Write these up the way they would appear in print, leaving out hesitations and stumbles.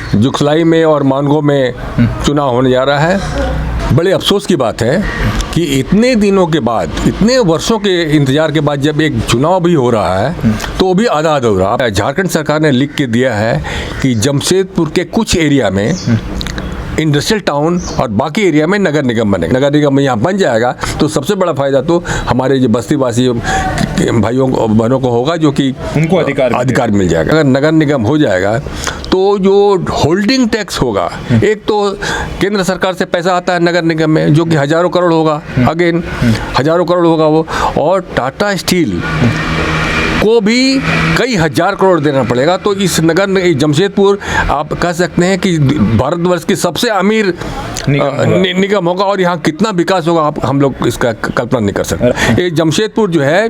जुगसलाई में और मानगो में चुनाव होने जा रहा है। बड़े अफसोस की बात है कि इतने दिनों के बाद, इतने वर्षों के इंतजार के बाद जब एक चुनाव भी हो रहा है तो वो भी आधा अधूरा। झारखंड सरकार ने लिख के दिया है कि जमशेदपुर के कुछ एरिया में इंडस्ट्रियल टाउन और बाकी एरिया में नगर निगम बनेगा। नगर निगम यहाँ बन जाएगा तो सबसे बड़ा फायदा तो हमारे जो बस्तीवासी भाइयों बहनों को होगा, जो कि उनको अधिकार मिल जाएगा। अगर नगर निगम हो जाएगा तो जो होल्डिंग टैक्स होगा, एक तो केंद्र सरकार से पैसा आता है नगर निगम में जो कि हजारों करोड़ होगा, अगेन हजारों करोड़ होगा वो, और टाटा स्टील को भी कई हजार करोड़ देना पड़ेगा। तो इस जमशेदपुर आप कह सकते हैं कि भारतवर्ष की सबसे अमीर निगम होगा और यहाँ कितना विकास होगा हम लोग इसका कल्पना नहीं कर सकते। ये जमशेदपुर जो है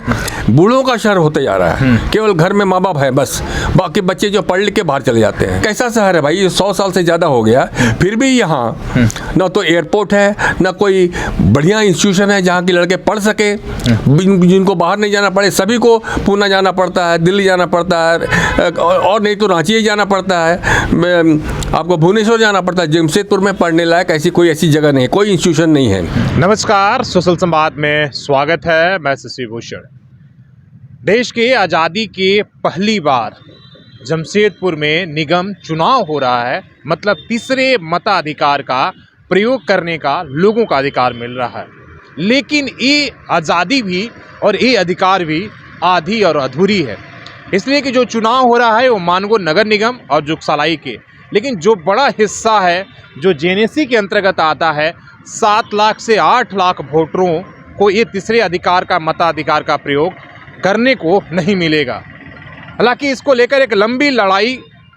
बूढ़ों का शहर होते जा रहा है। केवल घर में माँ बाप है बस, बाकी बच्चे जो पढ़ लिख के बाहर चले जाते हैं। कैसा शहर है भाई, ये 100 साल से ज़्यादा हो गया, फिर भी यहाँ ना तो एयरपोर्ट है, ना कोई बढ़िया इंस्टीट्यूशन है जहाँ के लड़के पढ़ सके, जिनको बाहर नहीं जाना पड़े। सभी को पूना जाना पड़ता है, दिल्ली जाना पड़ता है, और नहीं तो रांची जाना पड़ता है, आपको भुवनेश्वर जाना पड़ता है। जमशेदपुर में पढ़ने लायक कोई ऐसी जगह नहीं है, कोई इंस्टीट्यूशन नहीं है। नमस्कार, सोशल संवाद में स्वागत है। मैं शशि भूषण। देश के आज़ादी के पहली बार जमशेदपुर में निगम चुनाव हो रहा है, मतलब तीसरे मताधिकार का प्रयोग करने का लोगों का अधिकार मिल रहा है। लेकिन ये आज़ादी भी और ये अधिकार भी आधी और अधूरी है, इसलिए कि जो चुनाव हो रहा है वो मानगो नगर निगम और जुगसलाई के, लेकिन जो बड़ा हिस्सा है जो जेनेसी के अंतर्गत आता है, 7 लाख से 8 लाख वोटरों को ये तीसरे अधिकार का मताधिकार का प्रयोग करने को नहीं मिलेगा। हालांकि इसको लेकर एक लंबी लड़ाई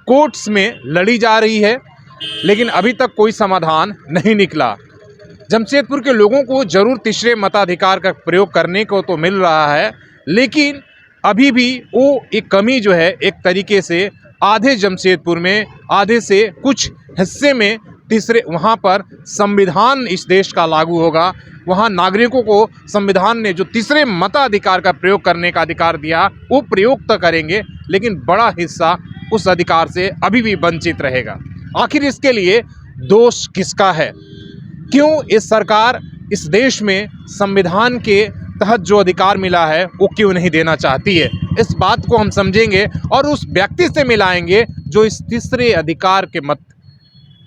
कोर्ट्स में लड़ी जा रही है, लेकिन अभी तक कोई समाधान नहीं निकला। जमशेदपुर के लोगों को जरूर तीसरे मताधिकार का प्रयोग करने को तो मिल रहा है, लेकिन अभी भी वो एक कमी जो है, एक तरीके से आधे जमशेदपुर में, आधे से कुछ हिस्से में तीसरे, वहाँ पर संविधान इस देश का लागू होगा। वहाँ नागरिकों को संविधान ने जो तीसरे मताधिकार का प्रयोग करने का अधिकार दिया वो प्रयोग तो करेंगे, लेकिन बड़ा हिस्सा उस अधिकार से अभी भी वंचित रहेगा। आखिर इसके लिए दोष किसका है? क्यों इस सरकार इस देश में संविधान के तहत जो अधिकार मिला है वो क्यों नहीं देना चाहती है? इस बात को हम समझेंगे और उस व्यक्ति से मिलाएंगे जो इस तीसरे अधिकार के मत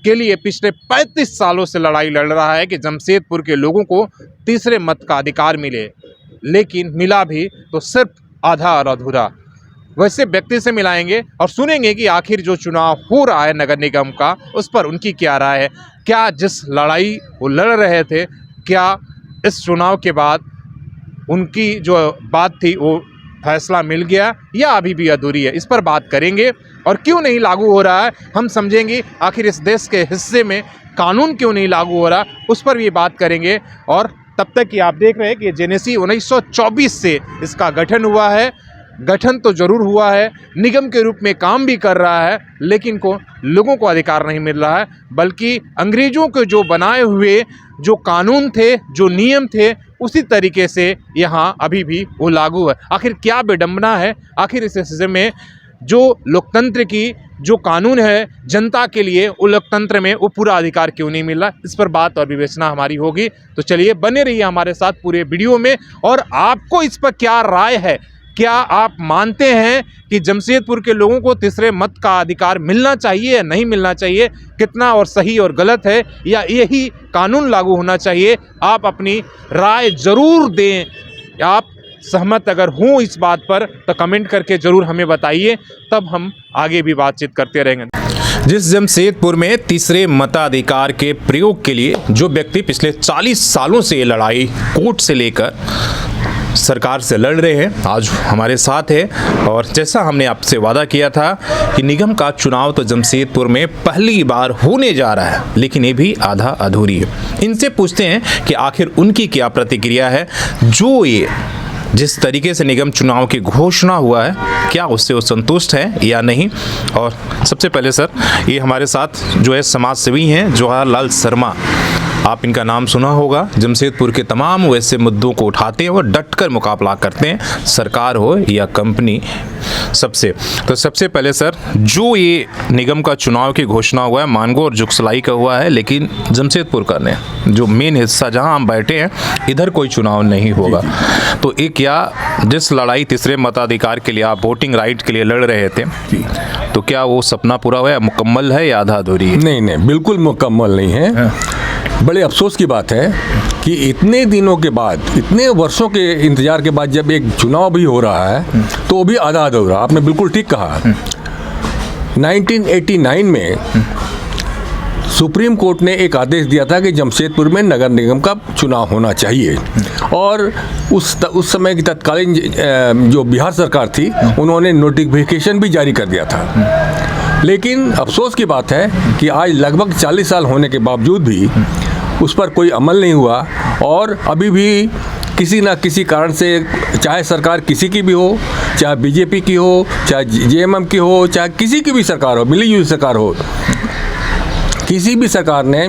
के लिए पिछले 35 सालों से लड़ाई लड़ रहा है कि जमशेदपुर के लोगों को तीसरे मत का अधिकार मिले, लेकिन मिला भी तो सिर्फ आधा और अधूरा। वैसे व्यक्ति से मिलाएंगे और सुनेंगे कि आखिर जो चुनाव हो रहा है नगर निगम का, उस पर उनकी क्या राय है। क्या जिस लड़ाई वो लड़ रहे थे, क्या इस चुनाव के बाद उनकी जो बात थी वो फैसला मिल गया या अभी भी अधूरी है? इस पर बात करेंगे। और क्यों नहीं लागू हो रहा है हम समझेंगे। आखिर इस देश के हिस्से में कानून क्यों नहीं लागू हो रहा, उस पर भी बात करेंगे। और तब तक कि आप देख रहे हैं कि जेनेसी 1924 से इसका गठन हुआ है। गठन तो जरूर हुआ है, निगम के रूप में काम भी कर रहा है, लेकिन लोगों को अधिकार नहीं मिल रहा है, बल्कि अंग्रेजों के जो बनाए हुए जो कानून थे, जो नियम थे, उसी तरीके से यहाँ अभी भी वो लागू है। आखिर क्या विडंबना है? आखिर इस हिस्से में जो लोकतंत्र की जो कानून है जनता के लिए, वो लोकतंत्र में वो पूरा अधिकार क्यों नहीं मिल रहा? इस पर बात और विवेचना हमारी होगी। तो चलिए बने रहिए हमारे साथ पूरे वीडियो में। और आपको इस पर क्या राय है? क्या आप मानते हैं कि जमशेदपुर के लोगों को तीसरे मत का अधिकार मिलना चाहिए या नहीं मिलना चाहिए? कितना और सही और गलत है, या यही कानून लागू होना चाहिए? आप अपनी राय जरूर दें। आप सहमत अगर हों इस बात पर तो कमेंट करके ज़रूर हमें बताइए, तब हम आगे भी बातचीत करते रहेंगे। जिस जमशेदपुर में तीसरे मताधिकार के प्रयोग के लिए जो व्यक्ति पिछले 40 सालों से ये लड़ाई कोर्ट से लेकर सरकार से लड़ रहे हैं, आज हमारे साथ है। और जैसा हमने आपसे वादा किया था कि निगम का चुनाव तो जमशेदपुर में पहली बार होने जा रहा है, लेकिन ये भी आधा अधूरी है। इनसे पूछते हैं कि आखिर उनकी क्या प्रतिक्रिया है। जो ये जिस तरीके से निगम चुनाव की घोषणा हुआ है, क्या उससे वो संतुष्ट है या नहीं? और सबसे पहले सर, ये हमारे साथ जो है समाज सेवी हैं जवाहर लाल शर्मा, आप इनका नाम सुना होगा। जमशेदपुर के तमाम वैसे मुद्दों को उठाते हैं और डटकर मुकाबला करते हैं, सरकार हो या कंपनी सबसे। तो सबसे पहले सर, जो ये निगम का चुनाव की घोषणा हुआ है मानगो और जुगसलाई का हुआ है, लेकिन जमशेदपुर का नहीं, जो मेन हिस्सा जहां हम बैठे हैं इधर कोई चुनाव नहीं होगा। तो एक या जिस लड़ाई तीसरे मताधिकार के लिए, आप वोटिंग राइट के लिए लड़ रहे थे, तो क्या वो सपना पूरा हुआ, मुकम्मल है या आधा अधूरी है? नहीं, बिल्कुल मुकम्मल नहीं है। बड़े अफसोस की बात है कि इतने दिनों के बाद, इतने वर्षों के इंतजार के बाद जब एक चुनाव भी हो रहा है तो वो भी आधा अधूरा। आपने बिल्कुल ठीक कहा। 1989 में सुप्रीम कोर्ट ने एक आदेश दिया था कि जमशेदपुर में नगर निगम का चुनाव होना चाहिए, और उस समय की तत्कालीन जो बिहार सरकार थी उन्होंने नोटिफिकेशन भी जारी कर दिया था। लेकिन अफसोस की बात है कि आज लगभग 40 साल होने के बावजूद भी उस पर कोई अमल नहीं हुआ, और अभी भी किसी न किसी कारण से, चाहे सरकार किसी की भी हो, चाहे बीजेपी की हो, चाहे जेएमएम की हो, चाहे किसी की भी सरकार हो, मिली जुली सरकार हो, किसी भी सरकार ने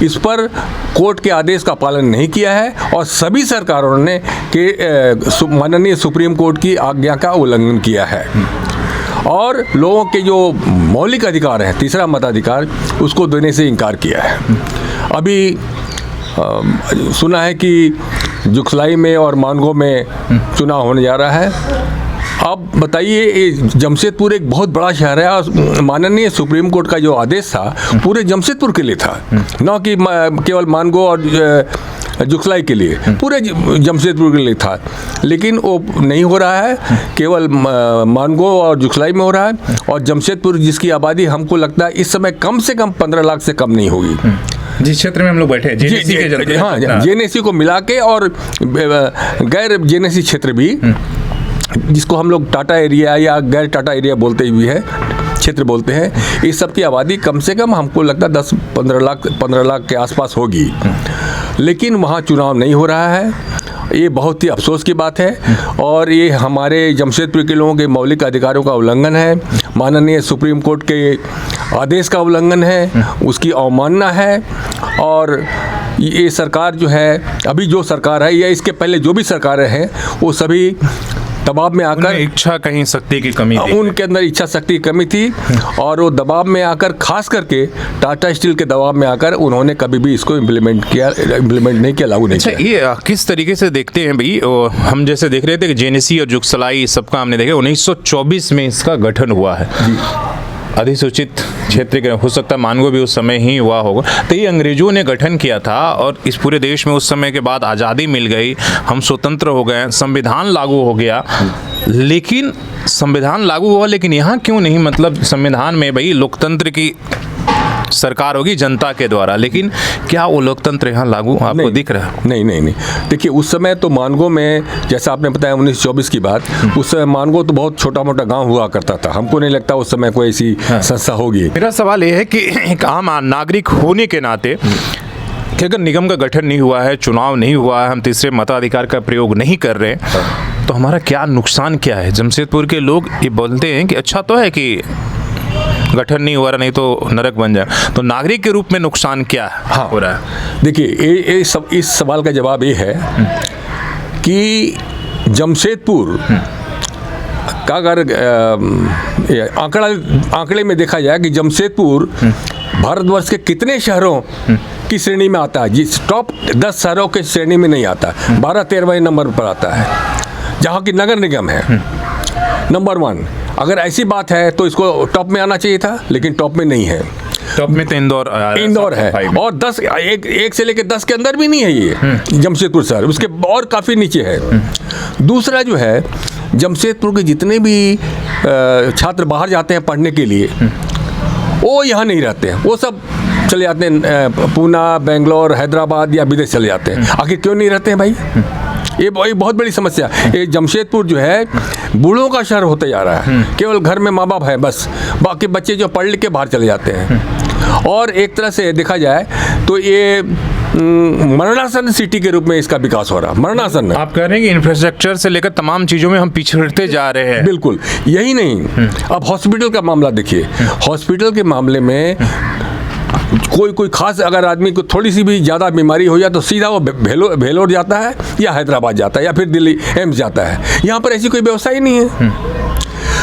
इस पर कोर्ट के आदेश का पालन नहीं किया है, और सभी सरकारों ने माननीय सुप्रीम कोर्ट की आज्ञा का उल्लंघन किया है, और लोगों के जो मौलिक अधिकार हैं, तीसरा मताधिकार, उसको देने से इनकार किया है। अभी सुना है कि जुगसलाई में और मानगो में चुनाव होने जा रहा है। अब बताइए, जमशेदपुर एक बहुत बड़ा शहर है, और माननीय सुप्रीम कोर्ट का जो आदेश था पूरे जमशेदपुर के लिए था, न कि केवल मानगो और जुगसलाई के लिए, पूरे जमशेदपुर के लिए था। लेकिन वो नहीं हो रहा है, केवल मानगो और जुगसलाई में हो रहा है, और जमशेदपुर जिसकी आबादी हमको लगता है इस समय कम से कम 15 लाख से कम नहीं होगी। जिस क्षेत्र में हम लोग बैठे हैं, जेनेसी के जनता, हाँ, जेनेसी को मिला के, और गैर जेनेसी क्षेत्र भी, जिसको हम लोग टाटा एरिया या गैर टाटा एरिया बोलते भी है, क्षेत्र बोलते हैं, इस सब की आबादी कम से कम हमको लगता है 10-15 लाख के आसपास होगी। लेकिन वहाँ चुनाव नहीं हो रहा है, ये बहुत ही अफसोस की बात है, और ये हमारे जमशेदपुर के लोगों के मौलिक अधिकारों का उल्लंघन है, माननीय सुप्रीम कोर्ट के आदेश का उल्लंघन है, उसकी अवमानना है। और ये सरकार जो है, अभी जो सरकार है या इसके पहले जो भी सरकारें हैं, वो सभी दबाव में आकर, इच्छा कहीं शक्ति की कमी थी, उनके अंदर इच्छा शक्ति की कमी थी, और वो दबाव में आकर, खास करके टाटा स्टील के दबाव में आकर, उन्होंने कभी भी इसको इम्प्लीमेंट नहीं किया, लागू नहीं किया। ये किस तरीके से देखते हैं भाई? हम जैसे देख रहे थे कि जेनेसी और जुगसलाई सबका हमने देखा, 1924 में इसका गठन हुआ है, अधिसूचित क्षेत्र के, हो सकता है मानगो भी उस समय ही हुआ होगा। तो ये अंग्रेजों ने गठन किया था, और इस पूरे देश में उस समय के बाद आज़ादी मिल गई, हम स्वतंत्र हो गए, संविधान लागू हो गया। लेकिन संविधान लागू हुआ, लेकिन यहाँ क्यों नहीं? मतलब संविधान में भाई लोकतंत्र की सरकार होगी जनता के द्वारा, लेकिन क्या वो लोकतंत्र यहाँ लागू आपको दिख रहा है? नहीं। देखिए, उस समय तो मानगो में, जैसा आपने बताया 1924 की बात, उस समय मानगो तो बहुत छोटा मोटा गांव हुआ करता था, हमको नहीं लगता उस समय कोई ऐसी संस्था होगी। मेरा सवाल ये है कि एक आम नागरिक होने के नाते, कि अगर निगम का गठन नहीं हुआ है, चुनाव नहीं हुआ है, हम तीसरे मताधिकार का प्रयोग नहीं कर रहे, तो हमारा क्या नुकसान क्या है? जमशेदपुर के लोग ये बोलते हैं कि अच्छा तो है कि गठन नहीं हुआ, नहीं तो नरक बन जाए, तो नागरिक के रूप में नुकसान क्या हो रहा है? देखिए, इस सवाल का जवाब ये है कि जमशेदपुर का अगर आंकड़े में देखा जाए कि जमशेदपुर भारतवर्ष के कितने शहरों की श्रेणी में आता है, जिस टॉप 10 शहरों के श्रेणी में नहीं आता, 12-13वें नंबर पर आता है, जहाँ की नगर निगम है नंबर 1। अगर ऐसी बात है तो इसको टॉप में आना चाहिए था, लेकिन टॉप में नहीं है। टॉप में तो इंदौर है, और 10 एक से लेकर 10 के अंदर भी नहीं है ये जमशेदपुर शहर, उसके और काफ़ी नीचे है। दूसरा जो है, जमशेदपुर के जितने भी छात्र बाहर जाते हैं पढ़ने के लिए, वो यहाँ नहीं रहते हैं, वो सब चले जाते हैं पूना, बेंगलोर, हैदराबाद या विदेश चले जाते हैं। आखिर क्यों नहीं रहते हैं भाई? ये बहुत बड़ी समस्या। ये जमशेदपुर जो है बूढ़ों का शहर होते जा रहा है, केवल घर में माँ बाप है बस, बाकी बच्चे जो पढ़ लिख के बाहर चले जाते हैं। और एक तरह से देखा जाए तो ये मरणासन सिटी के रूप में इसका विकास हो रहा है। मरणासन, आप कह रहे हैं कि इंफ्रास्ट्रक्चर से लेकर तमाम चीज़ों में हम पिछड़ते जा रहे हैं। बिल्कुल, यही नहीं, अब हॉस्पिटल का मामला देखिए। हॉस्पिटल के मामले में कोई खास अगर आदमी को थोड़ी सी भी ज़्यादा बीमारी हो जाए तो सीधा वो भेलोर जाता है या हैदराबाद जाता है या फिर दिल्ली एम्स जाता है। यहाँ पर ऐसी कोई व्यवस्था ही नहीं है।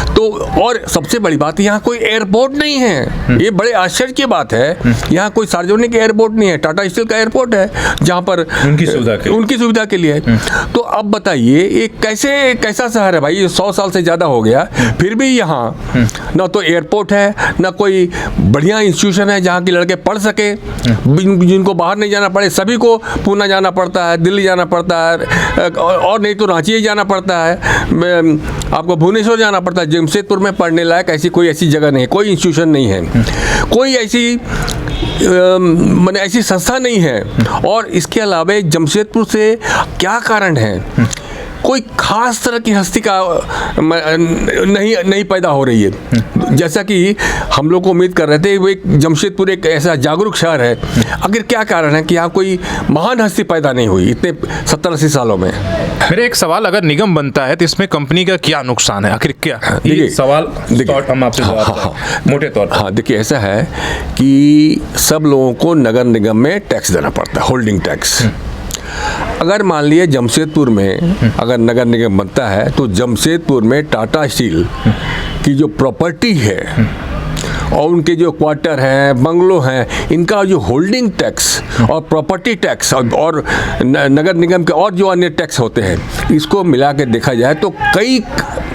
तो और सबसे बड़ी बात, यहाँ कोई एयरपोर्ट नहीं है। ये बड़े आश्चर्य की बात है, यहाँ कोई सार्वजनिक एयरपोर्ट नहीं है। टाटा स्टील का एयरपोर्ट है जहाँ पर उनकी सुविधा के लिए है। तो अब बताइए ये कैसा शहर है भाई, ये 100 साल से ज़्यादा हो गया, फिर भी यहाँ ना तो एयरपोर्ट है, ना कोई बढ़िया इंस्टीट्यूशन है जहाँ के लड़के पढ़ सके, जिनको बाहर नहीं जाना पड़े। सभी को पूना जाना पड़ता है, दिल्ली जाना पड़ता है, और नहीं तो रांची ही जाना पड़ता है, आपको भुवनेश्वर जाना पड़ता है। जमशेदपुर में पढ़ने लायक कोई ऐसी जगह नहीं है, कोई इंस्टीट्यूशन नहीं है, कोई ऐसी संस्था नहीं है। और इसके अलावा जमशेदपुर से क्या कारण है, कोई खास तरह की हस्ती का नहीं पैदा हो रही है। जैसा कि हम लोग को उम्मीद कर रहे थे, वो एक जमशेदपुर एक ऐसा जागरूक शहर है। आखिर क्या कारण है कि यहाँ कोई महान हस्ती पैदा नहीं हुई इतने 70-80 सालों में? मेरा एक सवाल, अगर निगम बनता है तो इसमें कंपनी का क्या नुकसान है, आखिर क्या? ये सवाल हम आपसे मोटे तौर पर। हाँ, देखिए ऐसा है कि सब लोगों को नगर निगम में टैक्स देना पड़ता है, होल्डिंग टैक्स। अगर मान लिए जमशेदपुर में अगर नगर निगम बनता है तो जमशेदपुर में टाटा स्टील की जो प्रॉपर्टी है और उनके जो क्वार्टर हैं, बंगलो हैं, इनका जो होल्डिंग टैक्स और प्रॉपर्टी टैक्स और नगर निगम के और जो अन्य टैक्स होते हैं, इसको मिला के देखा जाए तो कई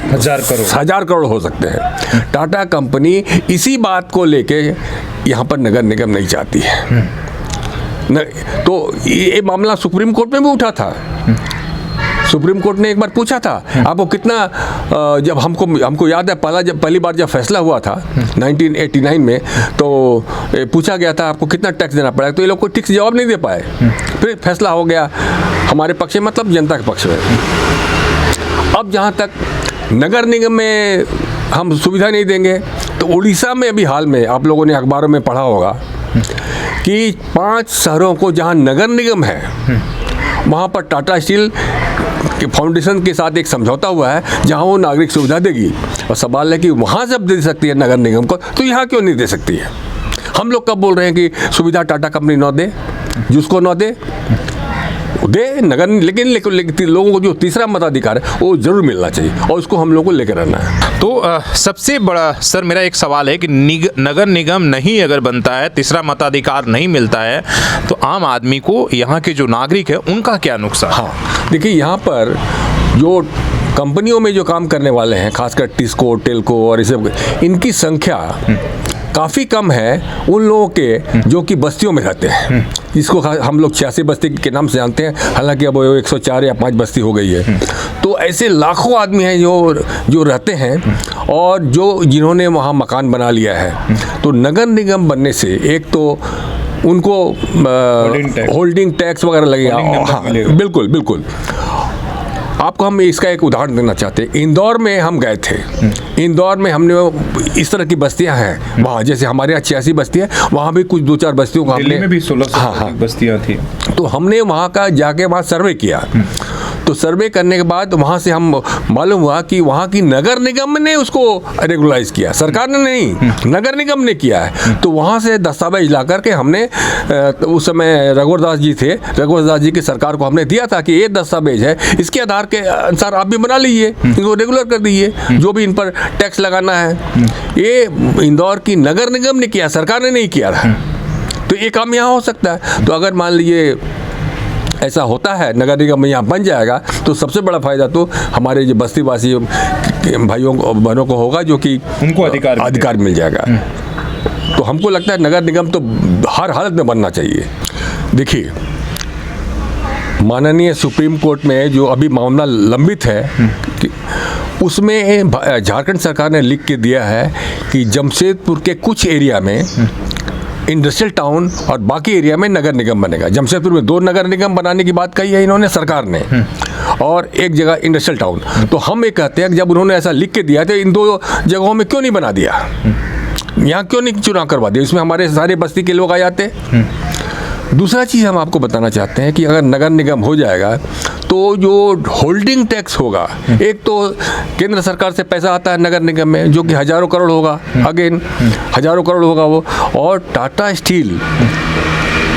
हजार करोड़ हो सकते हैं। टाटा कंपनी इसी बात को लेके यहाँ पर नगर निगम नहीं चाहती है। तो ये मामला सुप्रीम कोर्ट में भी उठा था। सुप्रीम कोर्ट ने एक बार पूछा था आपको कितना, जब हमको याद है पहली बार जब फैसला हुआ था 1989 में, तो पूछा गया था आपको कितना टैक्स देना पड़ेगा, तो ये लोग कोई ठीक से जवाब नहीं दे पाए। फिर फैसला हो गया हमारे पक्ष में, मतलब जनता के पक्ष में। अब जहाँ तक नगर निगम में हम सुविधा नहीं देंगे, तो उड़ीसा में अभी हाल में आप लोगों ने अखबारों में पढ़ा होगा कि 5 शहरों को जहाँ नगर निगम है वहाँ पर टाटा स्टील के फाउंडेशन के साथ एक समझौता हुआ है जहाँ वो नागरिक सुविधा देगी। और सवाल है कि वहाँ जब दे सकती है नगर निगम को, तो यहाँ क्यों नहीं दे सकती है? हम लोग कब बोल रहे हैं कि सुविधा टाटा कंपनी न दे, जिसको न दे नगर, लेकिन लोगों को जो तीसरा मताधिकार है वो जरूर मिलना चाहिए और उसको हम लोगों को लेकर रहना है। तो सबसे बड़ा सर मेरा एक सवाल है कि नगर निगम नहीं अगर बनता है, तीसरा मताधिकार नहीं मिलता है, तो आम आदमी को, यहाँ के जो नागरिक है, उनका क्या नुकसान? हाँ, देखिए यहाँ पर जो कंपनियों में जो काम करने वाले हैं, खासकर टिस्को, टेल्को और ये सब, इनकी संख्या काफ़ी कम है उन लोगों के जो कि बस्तियों में रहते हैं, जिसको हम लोग 86 बस्ती के नाम से जानते हैं। हालांकि अब 104 या 5 बस्ती हो गई है। तो ऐसे लाखों आदमी हैं जो रहते हैं और जिन्होंने वहाँ मकान बना लिया है। तो नगर निगम बनने से एक तो उनको होल्डिंग टैक्स वगैरह लगेगा। हाँ, बिल्कुल। आपको हम इसका एक उदाहरण देना चाहते हैं। इंदौर में हम गए थे। इंदौर में हमने इस तरह की बस्तियां हैं वहाँ, जैसे हमारे यहाँ 86 बस्तियाँ, वहाँ भी कुछ 2-4 बस्तियों का दिल्ली में भी 16 बस्तियाँ थी। तो हमने वहाँ का जाके वहाँ सर्वे किया। तो सर्वे करने के बाद वहाँ से हम मालूम हुआ कि वहाँ की नगर निगम ने उसको रेगुलाइज किया, सरकार ने नहीं, नगर निगम ने किया है। तो वहाँ से दस्तावेज ला करके हमने, उस समय रघुवर दास जी थे, रघुवर दास जी की सरकार को हमने दिया था कि ये दस्तावेज है, इसके आधार के अनुसार आप भी बना लीजिए, इनको रेगुलर कर दीजिए, जो भी इन पर टैक्स लगाना है। ये इंदौर की नगर निगम ने किया, सरकार ने नहीं किया था। तो ये काम यहाँ हो सकता है। तो अगर मान लीजिए ऐसा होता है, नगर निगम यहाँ बन जाएगा, तो सबसे बड़ा फायदा तो हमारे जो बस्तीवासी भाइयों बहनों को होगा, जो कि उनको अधिकार मिल जाएगा। तो हमको लगता है नगर निगम तो हर हालत में बनना चाहिए। देखिए, माननीय सुप्रीम कोर्ट में जो अभी मामला लंबित है, उसमें झारखंड सरकार ने लिख के दिया है कि जमशेदपुर के कुछ एरिया में इंडस्ट्रियल टाउन और बाकी एरिया में नगर निगम बनेगा। जमशेदपुर में 2 नगर निगम बनाने की बात कही है इन्होंने, सरकार ने, और एक जगह इंडस्ट्रियल टाउन। तो हम ये कहते हैं कि जब उन्होंने ऐसा लिख के दिया तो इन 2 जगहों में क्यों नहीं बना दिया, यहाँ क्यों नहीं चुनाव करवा दिया, इसमें हमारे सारे बस्ती के लोग आ जाते। दूसरा चीज़ हम आपको बताना चाहते हैं कि अगर नगर निगम हो जाएगा तो जो होल्डिंग टैक्स होगा, एक तो केंद्र सरकार से पैसा आता है नगर निगम में जो कि हज़ारों करोड़ होगा, अगेन हज़ारों करोड़ होगा वो, और टाटा स्टील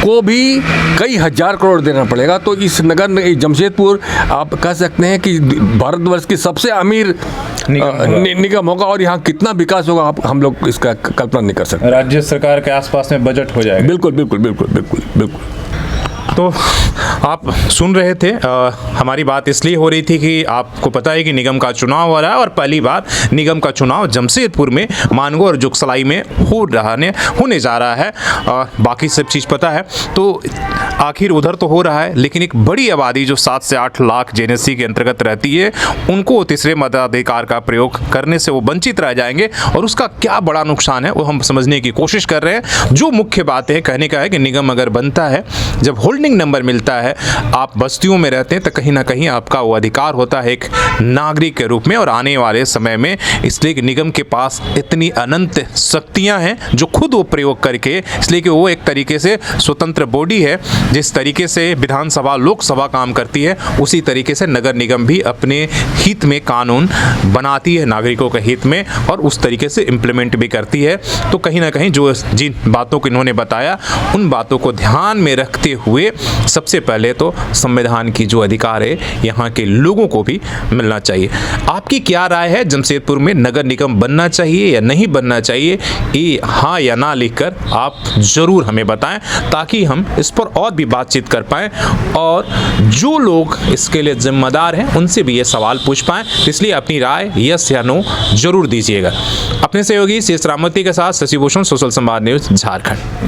को भी कई हजार करोड़ देना पड़ेगा। तो इस जमशेदपुर आप कह सकते हैं कि भारतवर्ष की सबसे अमीर निगम होगा, और यहाँ कितना विकास होगा हम लोग इसका कल्पना नहीं कर सकते। राज्य सरकार के आसपास में बजट हो जाएगा। बिल्कुल बिल्कुल बिल्कुल बिल्कुल बिल्कुल। तो आप सुन रहे थे, हमारी बात इसलिए हो रही थी कि आपको पता है कि निगम का चुनाव हो रहा है, और पहली बार निगम का चुनाव जमशेदपुर में मानगो और जुगसलाई में होने जा रहा है। बाकी सब चीज़ पता है, तो आखिर उधर तो हो रहा है, लेकिन एक बड़ी आबादी जो 7 से 8 लाख जेएनएससी के अंतर्गत रहती है, उनको तीसरे मताधिकार का प्रयोग करने से वो वंचित रह जाएंगे, और उसका क्या बड़ा नुकसान है वो हम समझने की कोशिश कर रहे हैं। जो मुख्य बात है कहने का है कि निगम अगर बनता है, जब होल्डिंग नंबर मिलता है, आप बस्तियों में रहते हैं, तो कहीं ना कहीं आपका वो अधिकार होता है एक नागरिक के रूप में, और आने वाले समय में इसलिए कि निगम के पास इतनी अनंत शक्तियां हैं जो खुद वो प्रयोग करके, इसलिए कि वो एक तरीके से स्वतंत्र बॉडी है। जिस तरीके से विधानसभा लोकसभा काम करती है, उसी तरीके से नगर निगम भी अपने हित में कानून बनाती है, नागरिकों के हित में, और उस तरीके से इम्प्लीमेंट भी करती है। तो कहीं ना कहीं जो जिन बातों को इन्होंने बताया, उन बातों को ध्यान में रखते हुए सबसे पहले तो संविधान की जो अधिकार है यहाँ के लोगों को भी मिलना चाहिए। आपकी क्या राय है, जमशेदपुर में नगर निगम बनना चाहिए या नहीं बनना चाहिए? ये हाँ या ना लिखकर आप ज़रूर हमें बताएं, ताकि हम इस पर और भी बातचीत कर पाएं, और जो लोग इसके लिए जिम्मेदार हैं उनसे भी ये सवाल पूछ पाएं। इसलिए अपनी राय यस या नो जरूर दीजिएगा। अपने सहयोगी शेष रामवती के साथ शशि भूषण, सोशल संवाद न्यूज़, झारखंड।